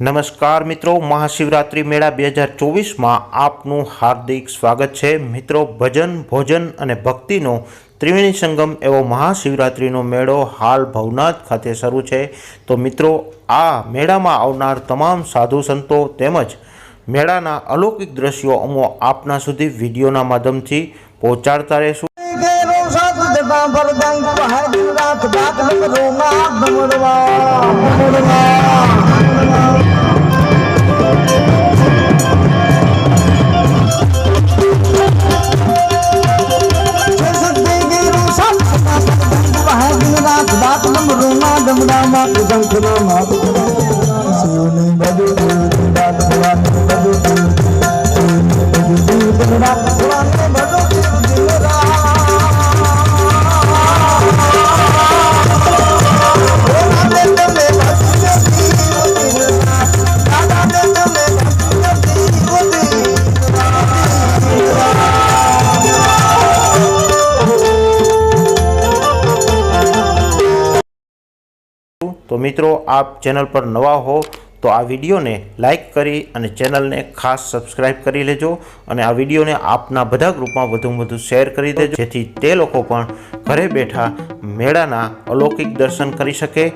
नमस्कार मित्रों, महाशिवरात्रि मेला 2024 में आपनु हार्दिक स्वागत है। मित्रों, भजन भोजन और भक्तिनो त्रिवेणी संगम एवं महाशिवरात्रिनो मेळो हाल भवनाथ खाते शुरू है। तो मित्रों, आ मेळा में आवनार तमाम साधु संतो तेमज मेळाना अलौकिक दृश्यों अमो आपना सुधी विडियोना माध्यमथी पहोंचाडता रहेशुं। तो मित्रों, आप चैनल पर नवा हो तो आ विडियो ने लाइक करी अने चैनल ने खास सब्सक्राइब करी लेजो अने आ विडियो ने आपना बधा ग्रुप में वधु शेर करी देजो, जेथी ते लोको पण घरे बैठा मेळाना अलौकिक दर्शन करी सके